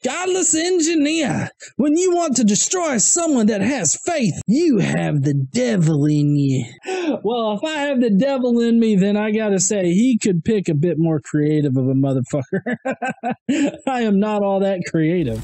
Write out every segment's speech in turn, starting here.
Godless engineer. When you want to destroy someone that has faith, you have the devil in you. Well, if I have the devil in me, then I gotta say, he could pick a bit more creative of a motherfucker. I am not all that creative.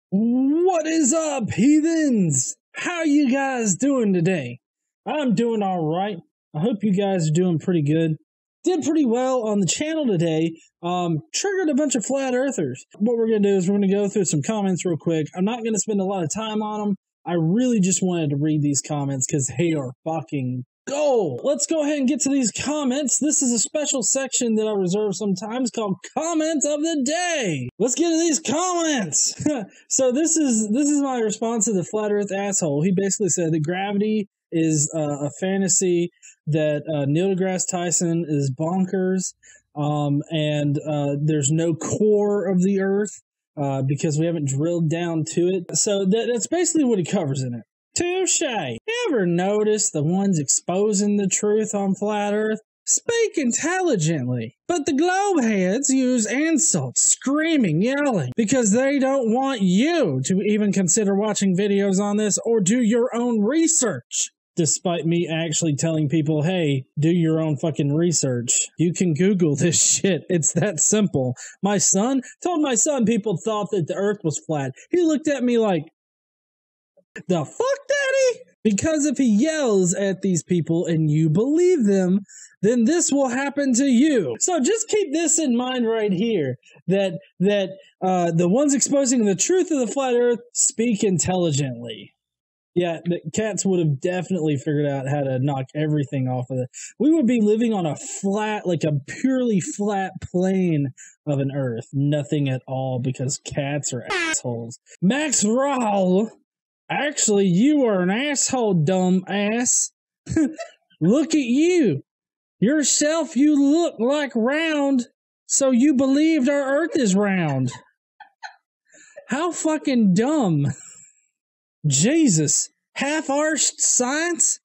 What is up, heathens? How you guys doing today? I'm doing all right. I hope you guys are doing pretty good. Did pretty well on the channel today. Triggered a bunch of flat earthers. What we're going to do is we're going to go through some comments real quick. I'm not going to spend a lot of time on them. I really just wanted to read these comments because they are fucking gold. Let's go ahead and get to these comments. This is a special section that I reserve sometimes called Comment of the Day. Let's get to these comments. So this is my response to the flat earth asshole. He basically said that gravity is a fantasy, that Neil deGrasse Tyson is bonkers, and there's no core of the earth because we haven't drilled down to it. So that's basically what he covers in it. Touche. Ever notice the ones exposing the truth on flat earth speak intelligently, but the globe heads use insults, screaming, yelling, because they don't want you to even consider watching videos on this or do your own research. Despite me actually telling people, hey, do your own fucking research. You can Google this shit. It's that simple. My son told my son people thought that the earth was flat. He looked at me like, the fuck, daddy? Because if he yells at these people and you believe them, then this will happen to you. So just keep this in mind right here, that the ones exposing the truth of the flat earth speak intelligently. Yeah, the cats would have definitely figured out how to knock everything off of it. We would be living on a flat, like a purely flat plane of an earth. Nothing at all because cats are assholes. Max Rawl. Actually, you are an asshole, dumb ass. Look at you. Yourself, you look like round, so you believed our earth is round. How fucking dumb. Jesus. Half-arsed science?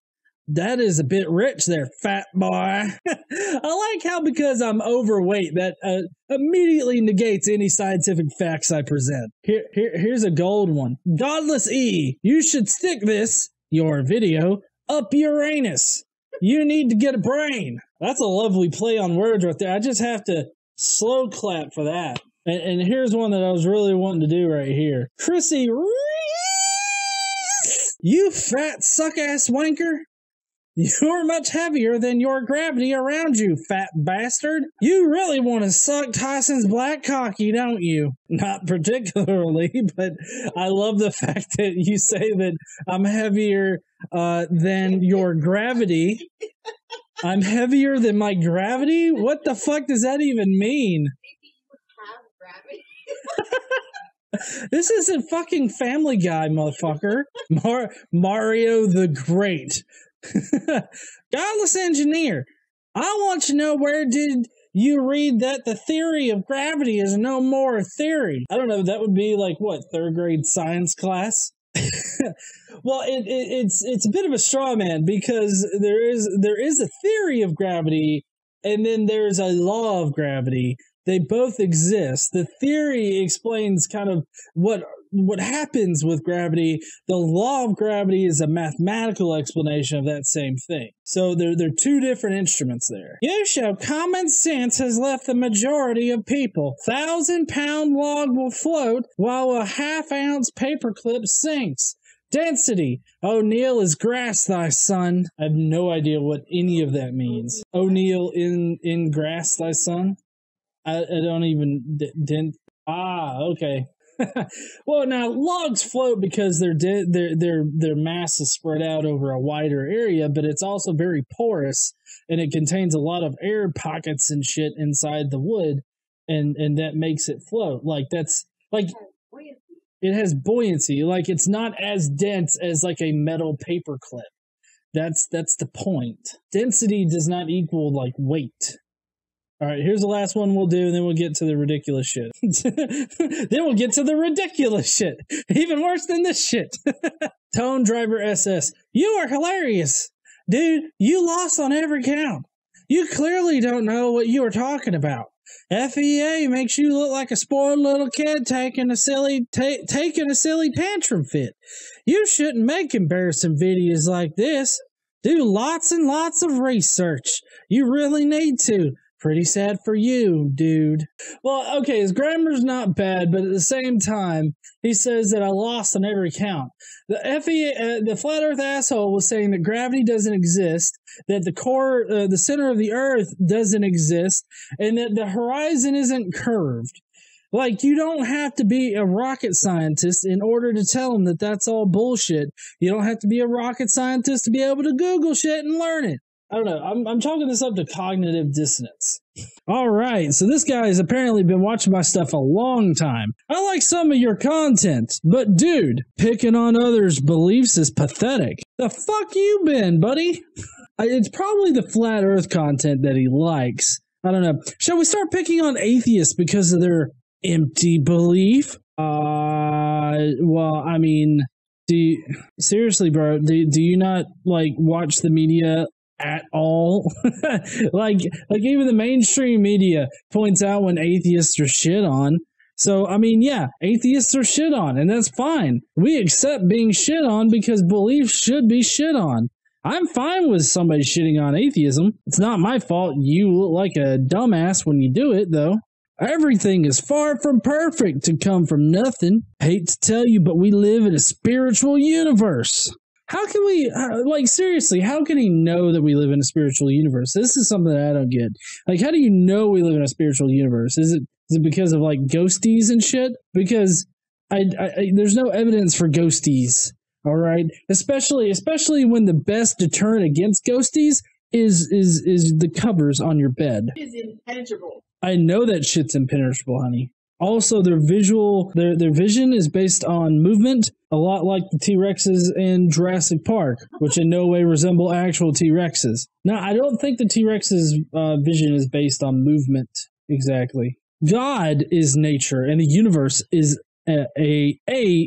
That is a bit rich there, fat boy. I like how because I'm overweight, that immediately negates any scientific facts I present. Here's a gold one. Godless E, you should stick this, your video, up Uranus. You need to get a brain. That's a lovely play on words right there. I just have to slow clap for that. And here's one that I was really wanting to do right here. Chrissy, you fat suck-ass wanker. You're much heavier than your gravity around you, fat bastard. You really want to suck Tyson's black cocky, don't you? Not particularly, but I love the fact that you say that I'm heavier than your gravity. I'm heavier than my gravity? What the fuck does that even mean? This isn't fucking Family Guy, motherfucker. Mario the Great. Godless engineer, I want to know, where did you read that the theory of gravity is no more a theory? I don't know, that would be like, what, third grade science class? Well, it's a bit of a straw man, because there is a theory of gravity, and then there's a law of gravity. They both exist. The theory explains kind of what happens with gravity. The law of gravity is a mathematical explanation of that same thing. So they're two different instruments there. You show common sense has left the majority of people. 1,000-pound log will float while a half-ounce paperclip sinks. Density. O'Neill is grass thy son. I have no idea what any of that means. O'Neill in grass thy son? I don't even okay. Well, now logs float because their mass is spread out over a wider area, but it's also very porous, and it contains a lot of air pockets and shit inside the wood, and that makes it float. Like that's like it has buoyancy. Like it's not as dense as like a metal paper clip. That's the point. Density does not equal like weight. All right, here's the last one we'll do, and then we'll get to the ridiculous shit. Then we'll get to the ridiculous shit. Even worse than this shit. Tone Driver SS. You are hilarious. Dude, you lost on every count. You clearly don't know what you were talking about. FEA makes you look like a spoiled little kid taking a silly tantrum fit. You shouldn't make embarrassing videos like this. Do lots and lots of research. You really need to. Pretty sad for you, dude. Well, okay, his grammar's not bad, but at the same time, he says that I lost on every count. The flat Earth asshole was saying that gravity doesn't exist, that the center of the Earth doesn't exist, and that the horizon isn't curved. Like, you don't have to be a rocket scientist in order to tell him that that's all bullshit. You don't have to be a rocket scientist to be able to Google shit and learn it. I don't know. I'm chalking this up to cognitive dissonance. All right, so this guy has apparently been watching my stuff a long time. I like some of your content, but dude, picking on others' beliefs is pathetic. The fuck you been, buddy? It's probably the flat Earth content that he likes. I don't know. Shall we start picking on atheists because of their empty belief? Well, I mean, seriously, bro, do you not, like, watch the media at all? like even the mainstream media points out when atheists are shit on. So, I mean, yeah, atheists are shit on, and that's fine. We accept being shit on because beliefs should be shit on. I'm fine with somebody shitting on atheism. It's not my fault you look like a dumbass when you do it, though. Everything is far from perfect to come from nothing. Hate to tell you, but we live in a spiritual universe. How can we, seriously, how can he know that we live in a spiritual universe? This is something that I don't get. Like, how do you know we live in a spiritual universe? Is it because of, like, ghosties and shit? Because there's no evidence for ghosties, all right? Especially when the best deterrent against ghosties is the covers on your bed. It is impenetrable. I know that shit's impenetrable, honey. Also, their vision is based on movement, a lot like the T-Rexes in Jurassic Park, which in no way resemble actual T-Rexes. Now, I don't think the T-Rex's vision is based on movement exactly. God is nature, and the universe is a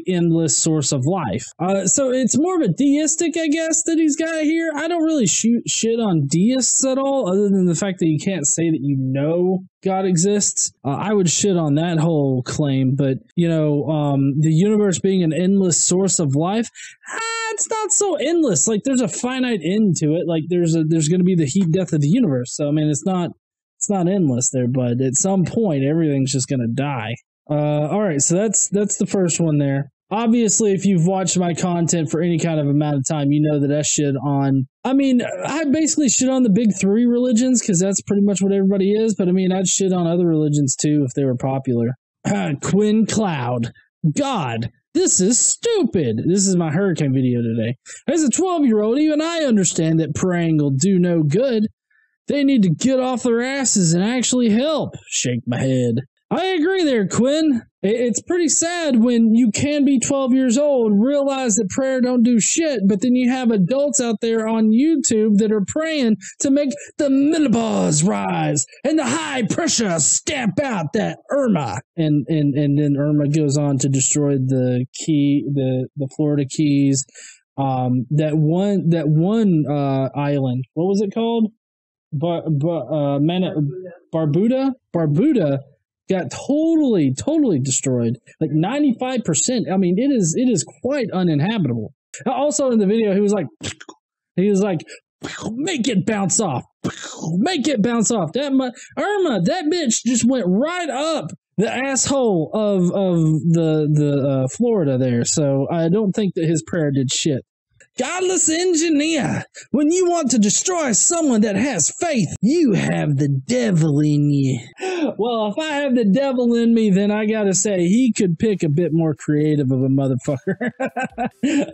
endless source of life. So it's more of a deistic, I guess, that he's got here. I don't really shit on deists at all, other than the fact that you can't say that you know God exists. I would shit on that whole claim, but, you know, the universe being an endless source of life, it's not so endless. Like, there's a finite end to it. Like, there's going to be the heat death of the universe. So, I mean, it's not endless there, but at some point, everything's just going to die. All right, so that's the first one there. Obviously, if you've watched my content for any kind of amount of time, you know that I shit on... I mean, I basically shit on the big three religions, because that's pretty much what everybody is, but I mean, I'd shit on other religions, too, if they were popular. Quinn Cloud. God, this is stupid. This is my hurricane video today. As a 12-year-old, even I understand that praying will do no good. They need to get off their asses and actually help. Shake my head. I agree there, Quinn. It's pretty sad when you can be 12 years old, realize that prayer don't do shit, but then you have adults out there on YouTube that are praying to make the menopause rise and the high pressure stamp out that Irma. And then Irma goes on to destroy the Florida Keys. That one island. What was it called? Barbuda got totally destroyed. Like 95%. I mean, it is quite uninhabitable. Also in the video, he was like, make it bounce off. Make it bounce off. Irma, that bitch just went right up the asshole of the Florida there. So I don't think that his prayer did shit. Godless engineer, when you want to destroy someone that has faith, you have the devil in you. Well, if I have the devil in me, then I gotta say, he could pick a bit more creative of a motherfucker.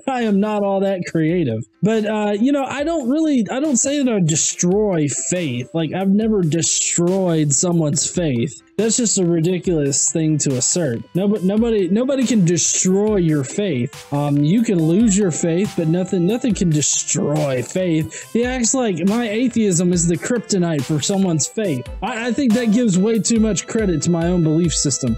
I am not all that creative. But, you know, I don't say that I destroy faith. Like, I've never destroyed someone's faith. That's just a ridiculous thing to assert. Nobody can destroy your faith. You can lose your faith, but nothing can destroy faith. He acts like my atheism is the kryptonite for someone's faith. I think that gives way too much credit to my own belief system.